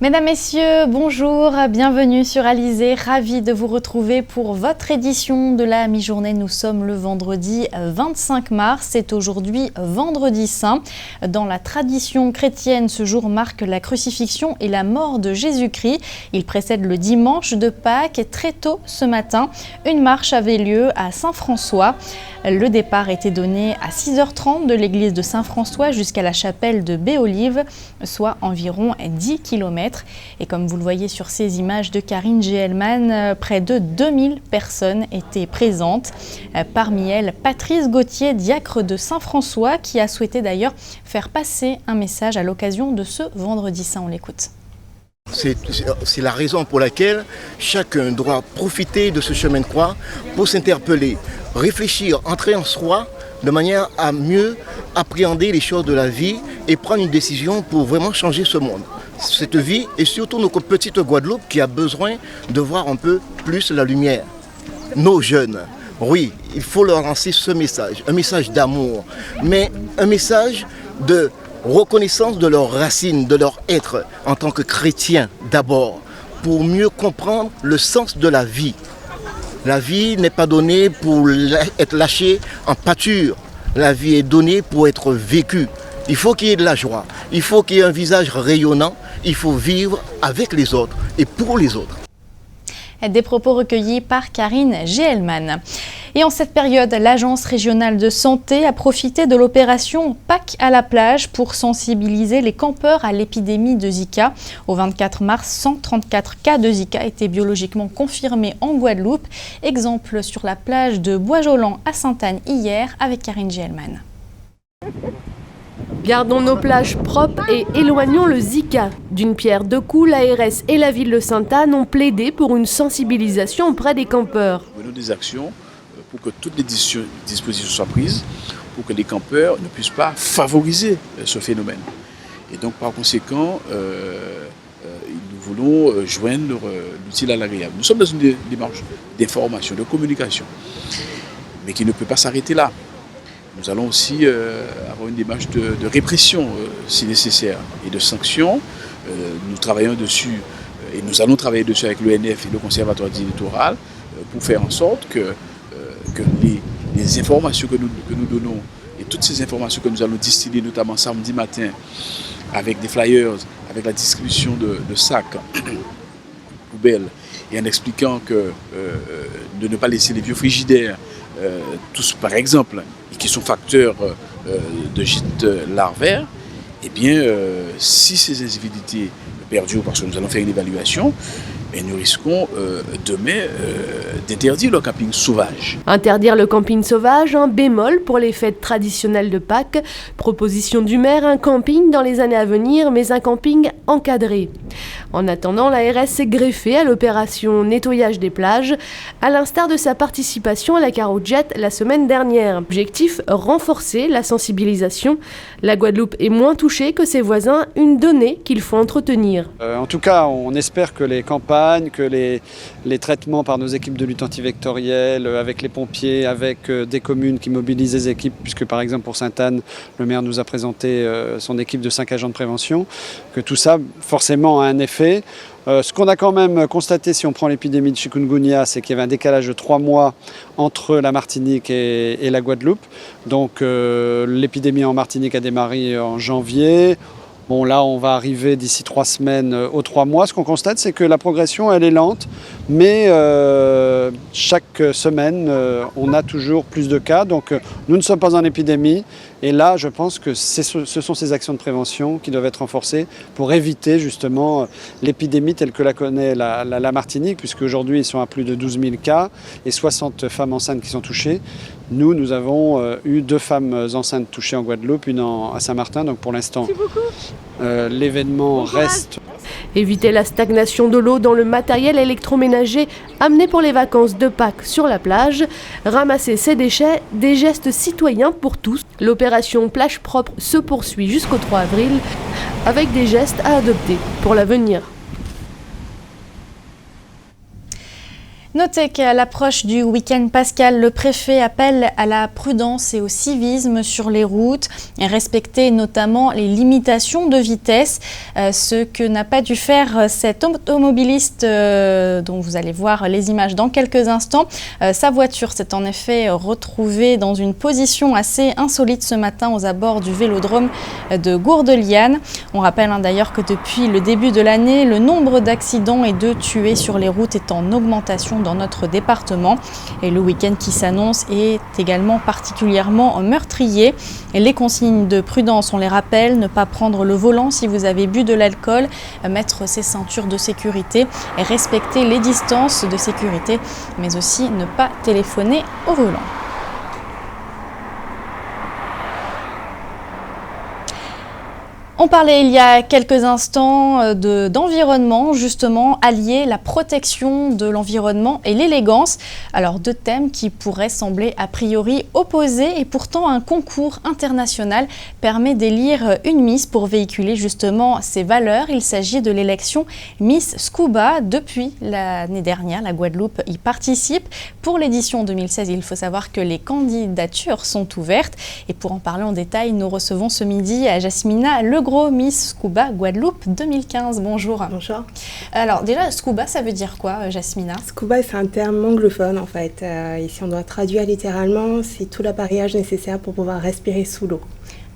Mesdames, Messieurs, bonjour, bienvenue sur Alizé, ravi de vous retrouver pour votre édition de la mi-journée. Nous sommes le vendredi 25 mars, c'est aujourd'hui vendredi saint. Dans la tradition chrétienne, ce jour marque la crucifixion et la mort de Jésus-Christ. Il précède le dimanche de Pâques et très tôt ce matin, une marche avait lieu à Saint-François. Le départ était donné à 6h30 de l'église de Saint-François jusqu'à la chapelle de Béolive, soit environ 10 km. Et comme vous le voyez sur ces images de Karine Géhelman, près de 2000 personnes étaient présentes. Parmi elles, Patrice Gauthier, diacre de Saint-François, qui a souhaité d'ailleurs faire passer un message à l'occasion de ce vendredi saint. On l'écoute. C'est la raison pour laquelle chacun doit profiter de ce chemin de croix pour s'interpeller, réfléchir, entrer en soi de manière à mieux appréhender les choses de la vie et prendre une décision pour vraiment changer ce monde. Cette vie et surtout notre petite Guadeloupe qui a besoin de voir un peu plus la lumière. Nos jeunes, oui, il faut leur lancer ce message, un message d'amour, mais un message de reconnaissance de leurs racines, de leur être en tant que chrétiens d'abord, pour mieux comprendre le sens de la vie. La vie n'est pas donnée pour être lâchée en pâture, la vie est donnée pour être vécue. Il faut qu'il y ait de la joie, il faut qu'il y ait un visage rayonnant, il faut vivre avec les autres et pour les autres. Des propos recueillis par Karine Géhelman. Et en cette période, l'Agence régionale de santé a profité de l'opération Pâques à la plage pour sensibiliser les campeurs à l'épidémie de Zika. Au 24 mars, 134 cas de Zika étaient biologiquement confirmés en Guadeloupe. Exemple sur la plage de Bois-Jolan à Sainte-Anne hier avec Karine Géhelman. Gardons nos plages propres et éloignons le Zika. D'une pierre deux coups, l'ARS et la ville de Sainte-Anne ont plaidé pour une sensibilisation auprès des campeurs. Nous menons des actions pour que toutes les dispositions soient prises, pour que les campeurs ne puissent pas favoriser ce phénomène. Et donc par conséquent, nous voulons joindre l'utile à l'agréable. Nous sommes dans une démarche d'information, de communication, mais qui ne peut pas s'arrêter là. Nous allons aussi avoir une démarche de répression si nécessaire et de sanctions. Nous travaillons dessus et nous allons travailler dessus avec l'ONF et le Conservatoire du littoral pour faire en sorte que les informations que nous donnons et toutes ces informations que nous allons distiller notamment samedi matin avec des flyers, avec la distribution de sacs poubelles et en expliquant que de ne pas laisser les vieux frigidaires tous par exemple, et qui sont facteurs de gîtes larvaires, eh bien, si ces incivilités perdurent, parce que nous allons faire une évaluation, et nous risquons demain d'interdire le camping sauvage. Interdire le camping sauvage, un bémol pour les fêtes traditionnelles de Pâques. Proposition du maire, un camping dans les années à venir, mais un camping encadré. En attendant, l'ARS s'est greffée à l'opération nettoyage des plages, à l'instar de sa participation à la Carojet la semaine dernière. Objectif, renforcer la sensibilisation. La Guadeloupe est moins touchée que ses voisins, une donnée qu'il faut entretenir. En tout cas, on espère que les campagnes, que les traitements par nos équipes de lutte antivectorielle, avec les pompiers, avec des communes qui mobilisent des équipes, puisque par exemple pour Sainte-Anne, le maire nous a présenté son équipe de 5 agents de prévention, que tout ça forcément a un effet. Ce qu'on a quand même constaté si on prend l'épidémie de chikungunya, c'est qu'il y avait un décalage de 3 mois entre la Martinique et la Guadeloupe. Donc l'épidémie en Martinique a démarré en janvier. Bon, là, on va arriver d'ici 3 semaines aux 3 mois. Ce qu'on constate, c'est que la progression, elle est lente, mais chaque semaine, on a toujours plus de cas. Donc, nous ne sommes pas en épidémie. Et là, je pense que ce sont ces actions de prévention qui doivent être renforcées pour éviter justement l'épidémie telle que la connaît la Martinique, puisque aujourd'hui, ils sont à plus de 12 000 cas et 60 femmes enceintes qui sont touchées. Nous avons eu 2 femmes enceintes touchées en Guadeloupe, une à Saint-Martin. Donc pour l'instant, l'événement reste. Éviter la stagnation de l'eau dans le matériel électroménager amené pour les vacances de Pâques sur la plage. Ramasser ses déchets, des gestes citoyens pour tous. L'opération Plage Propre se poursuit jusqu'au 3 avril avec des gestes à adopter pour l'avenir. Notez qu'à l'approche du week-end pascal, le préfet appelle à la prudence et au civisme sur les routes et respecter notamment les limitations de vitesse, ce que n'a pas dû faire cet automobiliste dont vous allez voir les images dans quelques instants. Sa voiture s'est en effet retrouvée dans une position assez insolite ce matin aux abords du vélodrome de Gourdeliane. On rappelle d'ailleurs que depuis le début de l'année, le nombre d'accidents et de tués sur les routes est en augmentation dans notre département. Et le week-end qui s'annonce est également particulièrement meurtrier. Et les consignes de prudence, on les rappelle, ne pas prendre le volant si vous avez bu de l'alcool, mettre ses ceintures de sécurité et respecter les distances de sécurité, mais aussi ne pas téléphoner au volant. On parlait il y a quelques instants d'environnement, justement, allier la protection de l'environnement et l'élégance. Alors, deux thèmes qui pourraient sembler a priori opposés et pourtant un concours international permet d'élire une Miss pour véhiculer justement ces valeurs. Il s'agit de l'élection Miss Scuba. Depuis l'année dernière, la Guadeloupe y participe. Pour l'édition 2016, il faut savoir que les candidatures sont ouvertes. Et pour en parler en détail, nous recevons ce midi Jasmina Legros, Miss Scuba Guadeloupe 2015. Bonjour. Bonjour. Alors déjà, Scuba, ça veut dire quoi, Jasmina? Scuba, c'est un terme anglophone en fait. Ici, on doit traduire littéralement, c'est tout l'appareillage nécessaire pour pouvoir respirer sous l'eau.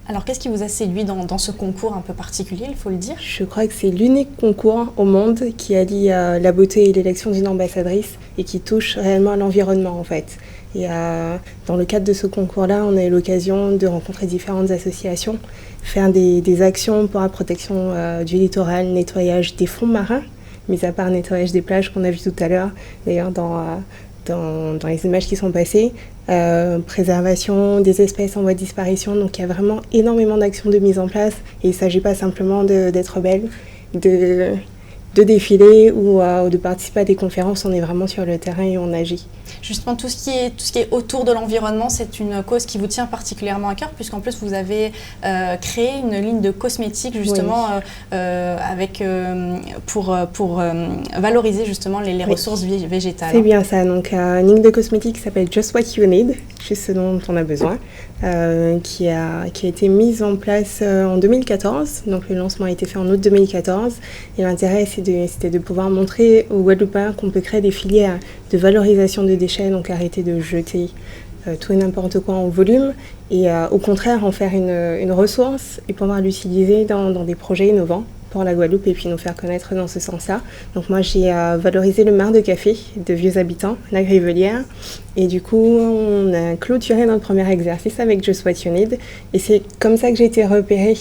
Alors, qu'est-ce qui vous a séduit dans ce concours un peu particulier, il faut le dire? Je crois que c'est l'unique concours au monde qui allie la beauté et l'élection d'une ambassadrice et qui touche réellement à l'environnement en fait. Et dans le cadre de ce concours-là, on a eu l'occasion de rencontrer différentes associations, faire des actions pour la protection du littoral, nettoyage des fonds marins, mis à part nettoyage des plages qu'on a vu tout à l'heure, d'ailleurs dans les images qui sont passées, préservation des espèces en voie de disparition. Donc il y a vraiment énormément d'actions de mise en place et il ne s'agit pas simplement d'être belle, de défiler ou de participer à des conférences. On est vraiment sur le terrain et on agit. Justement, tout ce qui est autour de l'environnement, c'est une cause qui vous tient particulièrement à cœur, puisqu'en plus vous avez créé une ligne de cosmétiques justement pour valoriser justement les ressources végétales. C'est bien ça, donc une ligne de cosmétiques qui s'appelle Just What You Need, juste ce dont on a besoin, qui a été mise en place en 2014, donc le lancement a été fait en août 2014, et l'intérêt c'était de pouvoir montrer aux Guadeloupéens qu'on peut créer des filières de valorisation de déchets, donc arrêter de jeter tout et n'importe quoi en volume et au contraire en faire une ressource et pouvoir l'utiliser dans des projets innovants pour la Guadeloupe et puis nous faire connaître dans ce sens-là. Donc moi j'ai valorisé le marc de café de vieux habitants, la Grivelière, et du coup on a clôturé notre premier exercice avec Just What You Need et c'est comme ça que j'ai été repérée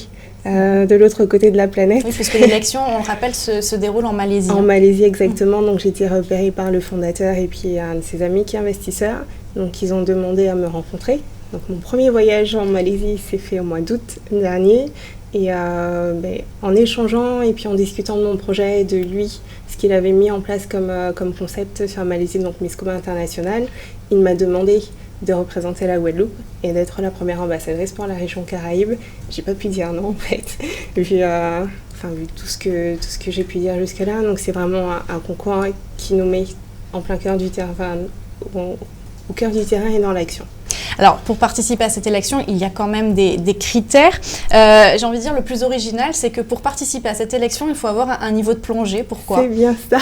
de l'autre côté de la planète. Oui, puisque l'élection, on le rappelle, se déroule en Malaisie. En Malaisie, exactement. Donc j'ai été repérée par le fondateur et puis un de ses amis qui est investisseur. Donc ils ont demandé à me rencontrer. Donc mon premier voyage en Malaisie s'est fait au mois d'août dernier. Et en échangeant et puis en discutant de mon projet et de lui, ce qu'il avait mis en place comme concept sur la Malaisie, donc Miss Scuba International, il m'a demandé de représenter la Guadeloupe et d'être la première ambassadrice pour la région Caraïbes. J'ai pas pu dire non en fait, vu tout ce que j'ai pu dire jusque-là. Donc c'est vraiment un concours qui nous met en plein cœur du terrain, au cœur du terrain et dans l'action. Alors, pour participer à cette élection, il y a quand même des critères. J'ai envie de dire, le plus original, c'est que pour participer à cette élection, il faut avoir un niveau de plongée. Pourquoi? C'est bien ça.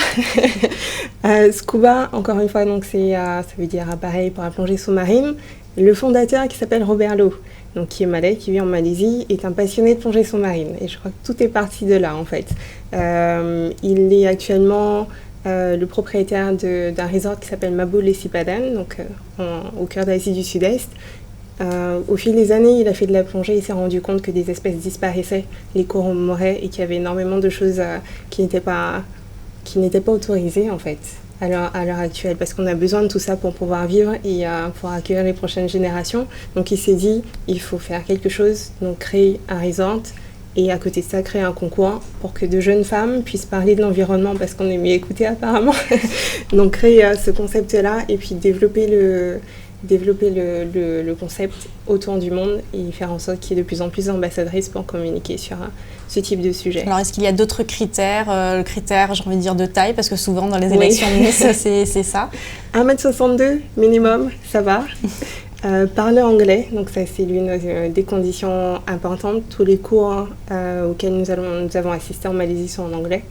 Scuba, encore une fois, donc ça veut dire appareil pour la plongée sous-marine. Le fondateur, qui s'appelle Robert Lowe, donc qui est malais, qui vit en Malaisie, est un passionné de plongée sous-marine. Et je crois que tout est parti de là, en fait. Il est actuellement le propriétaire d'un resort qui s'appelle Mabul Lesipadan, donc au cœur d'Asie du Sud-Est. Au fil des années, il a fait de la plongée, il s'est rendu compte que des espèces disparaissaient, les coraux mouraient et qu'il y avait énormément de choses qui n'étaient pas autorisées en fait à l'heure actuelle, parce qu'on a besoin de tout ça pour pouvoir vivre et pour accueillir les prochaines générations. Donc il s'est dit, il faut faire quelque chose, donc créer un resort. Et à côté de ça, créer un concours pour que de jeunes femmes puissent parler de l'environnement parce qu'on est mieux écouté apparemment. Donc créer ce concept-là et puis développer développer le concept autour du monde et faire en sorte qu'il y ait de plus en plus d'ambassadrices pour communiquer sur ce type de sujet. Alors, est-ce qu'il y a d'autres critères, le critère, j'ai envie de dire, de taille, parce que souvent dans les élections de Miss, c'est ça. 1m62 minimum, ça va. Parler anglais, donc ça c'est l'une des conditions importantes. Tous les cours auxquels nous avons assisté en Malaisie sont en anglais.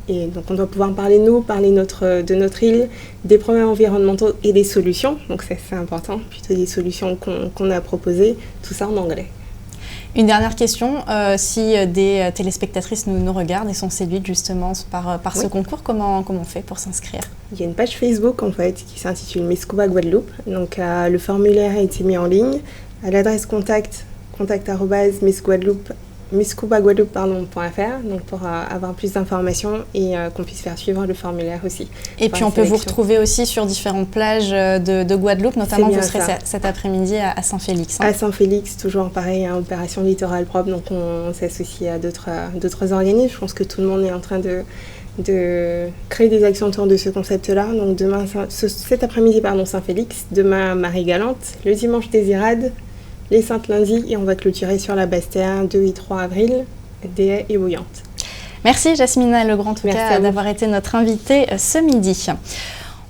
Et donc on doit pouvoir parler de notre île, des problèmes environnementaux et des solutions. Donc ça c'est important, plutôt des solutions qu'on a proposées, tout ça en anglais. Une dernière question, si des téléspectatrices nous regardent et sont séduites justement par ce concours, comment on fait pour s'inscrire ? Il y a une page Facebook en fait qui s'intitule Miss Cuba Guadeloupe. Donc le formulaire a été mis en ligne à l'adresse contact@misscubaguadeloupe.fr, donc pour avoir plus d'informations et qu'on puisse faire suivre le formulaire aussi. Et puis on peut vous retrouver aussi sur différentes plages de Guadeloupe, notamment vous serez cet après-midi à Saint-Félix. À Saint-Félix, toujours pareil, opération littorale propre, donc on s'associe à d'autres organismes. Je pense que tout le monde est en train de créer des actions autour de ce concept-là. Donc cet après-midi, Saint-Félix, demain Marie-Galante, le dimanche Désirade, les Saintes lundi, et on va clôturer sur la Basse-Terre 2 et 3 avril, Déhay et Bouillante. Merci Jasmina Legrand en tout cas d'avoir été notre invitée ce midi.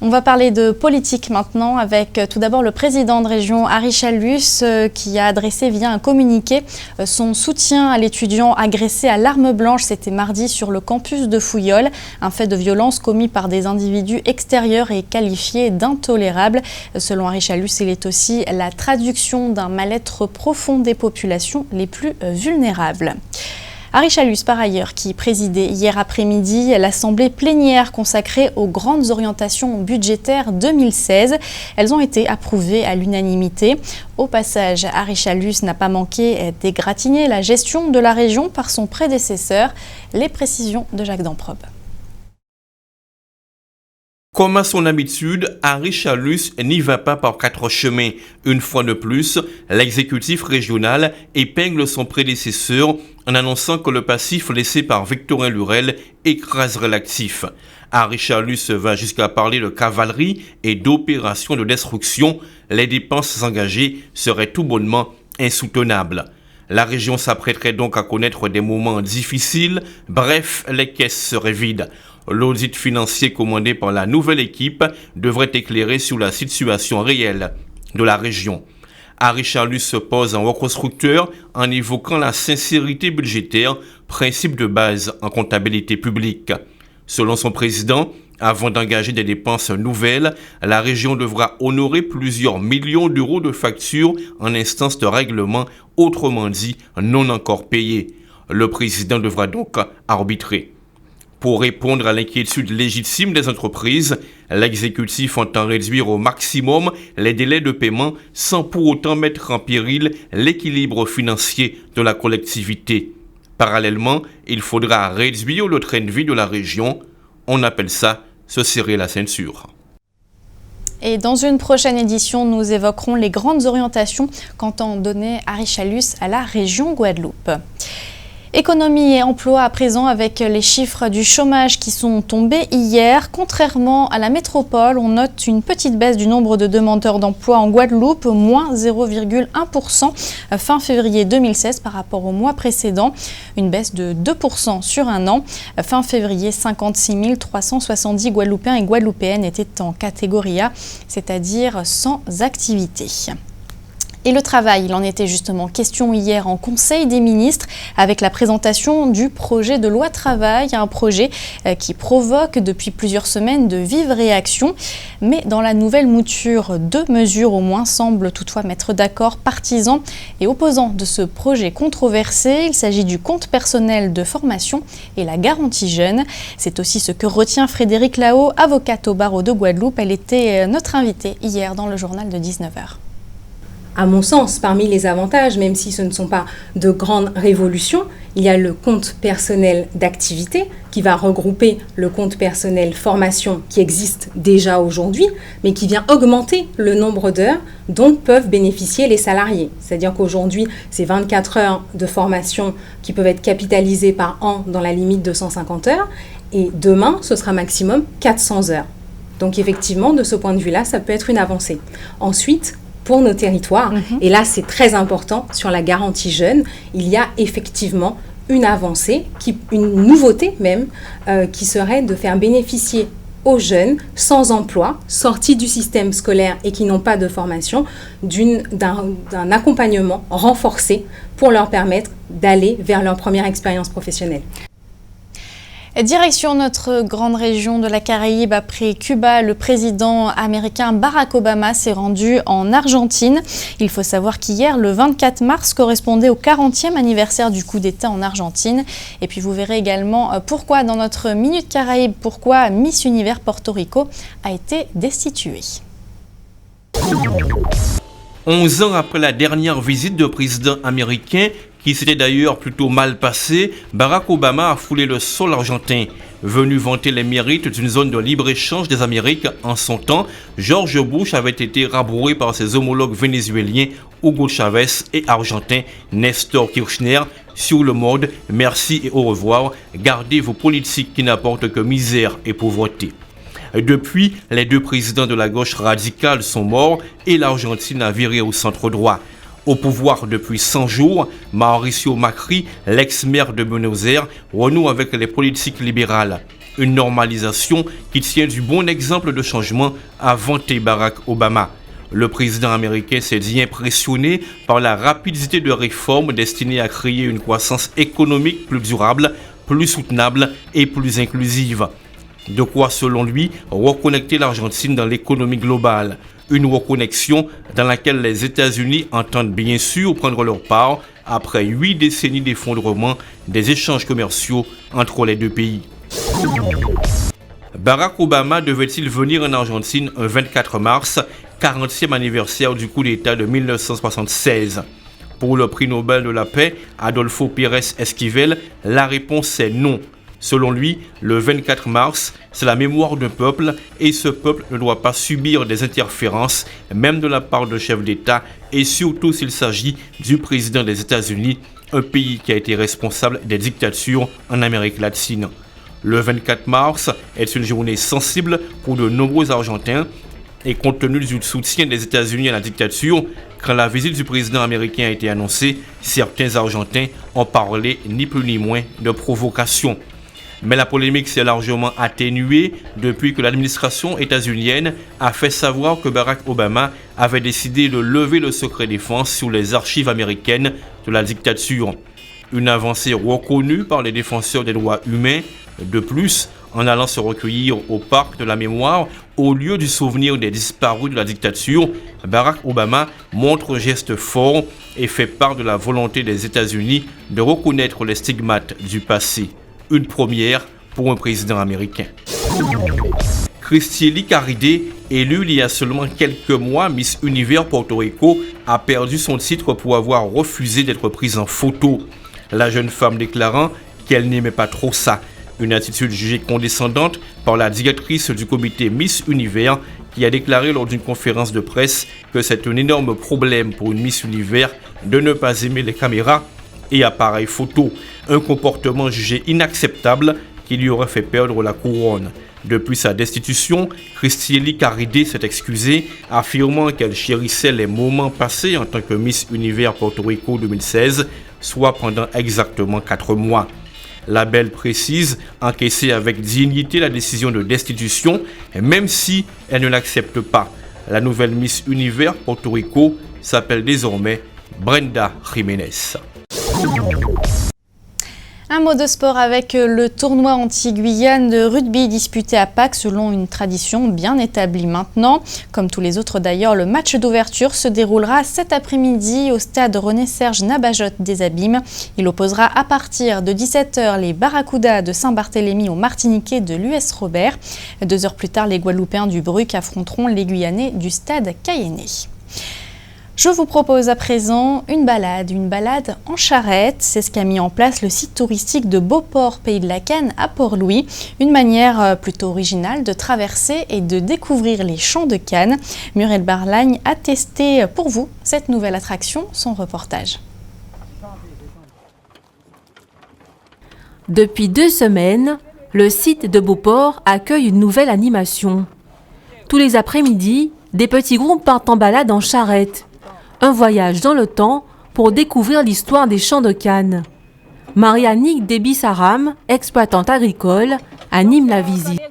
On va parler de politique maintenant avec tout d'abord le président de région Harry Chalus qui a adressé via un communiqué son soutien à l'étudiant agressé à l'arme blanche. C'était mardi sur le campus de Fouillol. Un fait de violence commis par des individus extérieurs et qualifié d'intolérable. Selon Harry Chalus, il est aussi la traduction d'un mal-être profond des populations les plus vulnérables. Harry Chalus, par ailleurs, qui présidait hier après-midi l'assemblée plénière consacrée aux grandes orientations budgétaires 2016. Elles ont été approuvées à l'unanimité. Au passage, Harry Chalus n'a pas manqué d'égratigner la gestion de la région par son prédécesseur. Les précisions de Jacques Damprobe. Comme à son habitude, Harry Chalus n'y va pas par quatre chemins. Une fois de plus, l'exécutif régional épingle son prédécesseur en annonçant que le passif laissé par Victorin Lurel écraserait l'actif. Harry Chalus va jusqu'à parler de cavalerie et d'opérations de destruction. Les dépenses engagées seraient tout bonnement insoutenables. La région s'apprêterait donc à connaître des moments difficiles. Bref, les caisses seraient vides. L'audit financier commandé par la nouvelle équipe devrait éclairer sur la situation réelle de la région. Harry Chalus se pose en reconstructeur en évoquant la sincérité budgétaire, principe de base en comptabilité publique. Selon son président, avant d'engager des dépenses nouvelles, la région devra honorer plusieurs millions d'euros de factures en instance de règlement, autrement dit non encore payées. Le président devra donc arbitrer. Pour répondre à l'inquiétude légitime des entreprises, l'exécutif entend réduire au maximum les délais de paiement sans pour autant mettre en péril l'équilibre financier de la collectivité. Parallèlement, il faudra réduire le train de vie de la région. On appelle ça se serrer la ceinture. Et dans une prochaine édition, nous évoquerons les grandes orientations qu'entend donner Harry Chalus à la région Guadeloupe. Économie et emploi à présent avec les chiffres du chômage qui sont tombés hier. Contrairement à la métropole, on note une petite baisse du nombre de demandeurs d'emploi en Guadeloupe, moins 0,1% fin février 2016 par rapport au mois précédent. Une baisse de 2% sur un an. Fin février, 56 370 Guadeloupéens et Guadeloupéennes étaient en catégorie A, c'est-à-dire sans activité. Et le travail, il en était justement question hier en Conseil des ministres avec la présentation du projet de loi travail, un projet qui provoque depuis plusieurs semaines de vives réactions. Mais dans la nouvelle mouture, 2 mesures au moins semblent toutefois mettre d'accord partisans et opposants de ce projet controversé. Il s'agit du compte personnel de formation et la garantie jeune. C'est aussi ce que retient Frédérique Lao, avocate au barreau de Guadeloupe. Elle était notre invitée hier dans le journal de 19h. À mon sens, parmi les avantages, même si ce ne sont pas de grandes révolutions, il y a le compte personnel d'activité qui va regrouper le compte personnel formation qui existe déjà aujourd'hui, mais qui vient augmenter le nombre d'heures dont peuvent bénéficier les salariés. C'est-à-dire qu'aujourd'hui, c'est 24 heures de formation qui peuvent être capitalisées par an dans la limite de 150 heures, et demain, ce sera maximum 400 heures. Donc effectivement, de ce point de vue-là, ça peut être une avancée. Ensuite, pour nos territoires. Et là, c'est très important sur la garantie jeune. Il y a effectivement une avancée, une nouveauté même, qui serait de faire bénéficier aux jeunes sans emploi, sortis du système scolaire et qui n'ont pas de formation, d'un accompagnement renforcé pour leur permettre d'aller vers leur première expérience professionnelle. Direction notre grande région de la Caraïbe, après Cuba, le président américain Barack Obama s'est rendu en Argentine. Il faut savoir qu'hier, le 24 mars, correspondait au 40e anniversaire du coup d'État en Argentine. Et puis vous verrez également pourquoi, dans notre Minute Caraïbe, pourquoi Miss Univers Porto Rico a été destituée. 11 ans après la dernière visite de président américain, qui s'était d'ailleurs plutôt mal passé, Barack Obama a foulé le sol argentin. Venu vanter les mérites d'une zone de libre-échange des Amériques en son temps, George Bush avait été rabroué par ses homologues vénézuéliens Hugo Chavez et argentin Néstor Kirchner sur le mode « Merci et au revoir, gardez vos politiques qui n'apportent que misère et pauvreté ». Depuis, les deux présidents de la gauche radicale sont morts et l'Argentine a viré au centre droit. Au pouvoir depuis 100 jours, Mauricio Macri, l'ex-maire de Buenos Aires, renoue avec les politiques libérales. Une normalisation qui tient du bon exemple de changement a vanté Barack Obama. Le président américain s'est dit impressionné par la rapidité de réformes destinées à créer une croissance économique plus durable, plus soutenable et plus inclusive. De quoi, selon lui, reconnecter l'Argentine dans l'économie globale. Une reconnexion dans laquelle les États-Unis entendent bien sûr prendre leur part après 8 décennies d'effondrement des échanges commerciaux entre les deux pays. Barack Obama devait-il venir en Argentine un 24 mars, 40e anniversaire du coup d'État de 1976 ? Pour le prix Nobel de la paix, Adolfo Pérez Esquivel, la réponse est non. Selon lui, le 24 mars, c'est la mémoire d'un peuple et ce peuple ne doit pas subir des interférences, même de la part de chefs d'État et surtout s'il s'agit du président des États-Unis, un pays qui a été responsable des dictatures en Amérique latine. Le 24 mars est une journée sensible pour de nombreux Argentins et compte tenu du soutien des États-Unis à la dictature, quand la visite du président américain a été annoncée, certains Argentins ont parlé ni plus ni moins de provocation. Mais la polémique s'est largement atténuée depuis que l'administration états-unienne a fait savoir que Barack Obama avait décidé de lever le secret défense sur les archives américaines de la dictature. Une avancée reconnue par les défenseurs des droits humains. De plus, en allant se recueillir au parc de la mémoire, au lieu du souvenir des disparus de la dictature, Barack Obama montre un geste fort et fait part de la volonté des États-Unis de reconnaître les stigmates du passé. Une première pour un président américain. Christiely Caride, élue il y a seulement quelques mois Miss Univers Porto Rico, a perdu son titre pour avoir refusé d'être prise en photo. La jeune femme déclarant qu'elle n'aimait pas trop ça. Une attitude jugée condescendante par la directrice du comité Miss Univers qui a déclaré lors d'une conférence de presse que c'est un énorme problème pour une Miss Univers de ne pas aimer les caméras et appareils photo, un comportement jugé inacceptable qui lui aurait fait perdre la couronne. Depuis sa destitution, Christiely Caride s'est excusée, affirmant qu'elle chérissait les moments passés en tant que Miss Univers Porto Rico 2016, soit pendant exactement 4 mois. La belle précise encaisser avec dignité la décision de destitution, même si elle ne l'accepte pas. La nouvelle Miss Univers Porto Rico s'appelle désormais Brenda Jiménez. Un mot de sport avec le tournoi anti-Guyane de rugby disputé à Pâques selon une tradition bien établie maintenant. Comme tous les autres d'ailleurs, le match d'ouverture se déroulera cet après-midi au stade René-Serge Nabajot des Abîmes. Il opposera à partir de 17h les Barracudas de Saint-Barthélemy aux Martiniquais de l'US Robert. 2 heures plus tard, les Guadeloupéens du Bruc affronteront les Guyanais du stade Cayennais. Je vous propose à présent une balade en charrette. C'est ce qu'a mis en place le site touristique de Beauport, Pays de la Canne à Port-Louis. Une manière plutôt originale de traverser et de découvrir les champs de Cannes. Muriel Barlagne a testé pour vous cette nouvelle attraction, son reportage. Depuis 2 semaines, le site de Beauport accueille une nouvelle animation. Tous les après-midi, des petits groupes partent en balade en charrette. Un voyage dans le temps pour découvrir l'histoire des champs de canne. Marie-Annick Déby-Saram, exploitante agricole, anime la visite.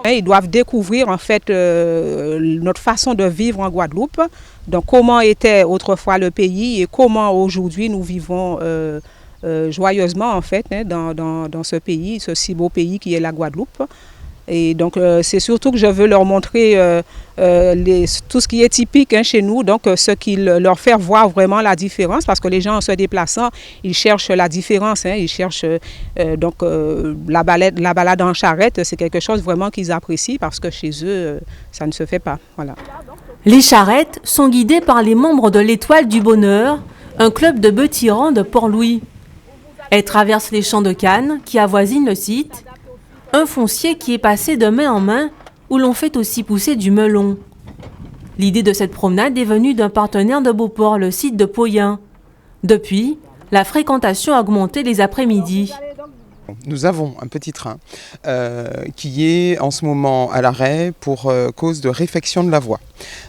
Ils doivent découvrir en fait notre façon de vivre en Guadeloupe, donc comment était autrefois le pays et comment aujourd'hui nous vivons joyeusement en fait dans ce pays, ce si beau pays qui est la Guadeloupe. Et donc c'est surtout que je veux leur montrer tout ce qui est typique chez nous, donc ce qui leur fait voir vraiment la différence, parce que les gens en se déplaçant, ils cherchent la différence, ils cherchent donc la balade en charrette, c'est quelque chose vraiment qu'ils apprécient parce que chez eux, ça ne se fait pas. Voilà. Les charrettes sont guidées par les membres de l'Étoile du Bonheur, un club de bœufs-tirants de Port-Louis. Elles traversent les champs de canne qui avoisinent le site, un foncier qui est passé de main en main où l'on fait aussi pousser du melon. L'idée de cette promenade est venue d'un partenaire de Beauport, le site de Poyen. Depuis, la fréquentation a augmenté les après-midi. Nous avons un petit train qui est en ce moment à l'arrêt pour cause de réfection de la voie.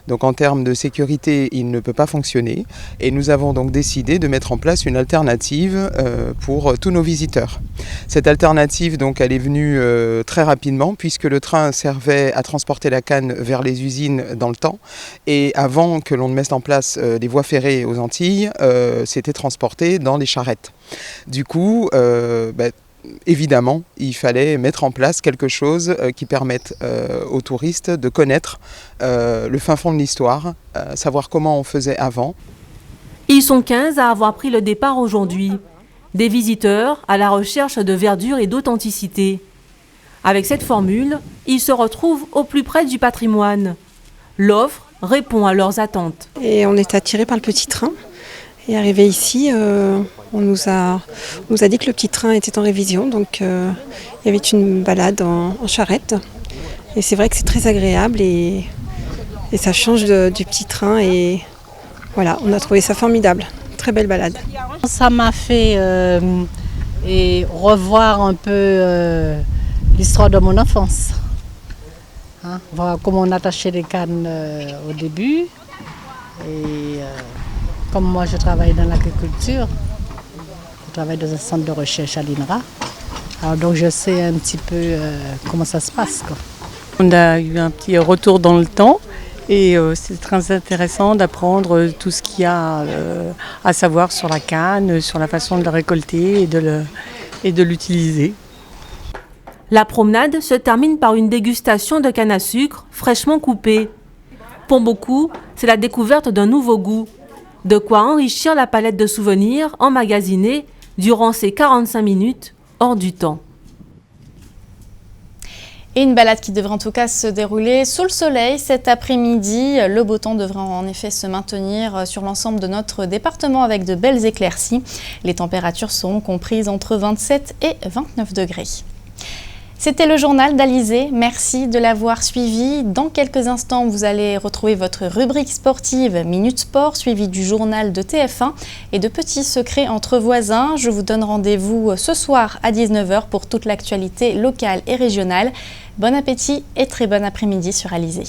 Donc en termes de sécurité, il ne peut pas fonctionner et nous avons donc décidé de mettre en place une alternative pour tous nos visiteurs. Cette alternative, donc, elle est venue très rapidement puisque le train servait à transporter la canne vers les usines dans le temps et avant que l'on ne mette en place des voies ferrées aux Antilles, c'était transporté dans les charrettes. Du coup, évidemment, il fallait mettre en place quelque chose qui permette aux touristes de connaître le fin fond de l'histoire, savoir comment on faisait avant. Ils sont 15 à avoir pris le départ aujourd'hui. Des visiteurs à la recherche de verdure et d'authenticité. Avec cette formule, ils se retrouvent au plus près du patrimoine. L'offre répond à leurs attentes. Et on est attiré par le petit train. Et arrivé ici, on nous a dit que le petit train était en révision, donc il y avait une balade en charrette. Et c'est vrai que c'est très agréable et ça change du petit train et voilà, on a trouvé ça formidable. Très belle balade. Ça m'a fait revoir un peu l'histoire de mon enfance. Voir comment on attachait les cannes au début. Et comme moi je travaille dans l'agriculture, je travaille dans un centre de recherche à l'INRA. Alors donc je sais un petit peu comment ça se passe, quoi. On a eu un petit retour dans le temps et c'est très intéressant d'apprendre tout ce qu'il y a à savoir sur la canne, sur la façon de la récolter et de l'utiliser. La promenade se termine par une dégustation de canne à sucre fraîchement coupée. Pour beaucoup, c'est la découverte d'un nouveau goût. De quoi enrichir la palette de souvenirs emmagasinés durant ces 45 minutes hors du temps. Et une balade qui devrait en tout cas se dérouler sous le soleil cet après-midi. Le beau temps devrait en effet se maintenir sur l'ensemble de notre département avec de belles éclaircies. Les températures seront comprises entre 27 et 29 degrés. C'était le journal d'Alizé. Merci de l'avoir suivi. Dans quelques instants, vous allez retrouver votre rubrique sportive Minute Sport, suivie du journal de TF1 et de petits secrets entre voisins. Je vous donne rendez-vous ce soir à 19h pour toute l'actualité locale et régionale. Bon appétit et très bon après-midi sur Alizé.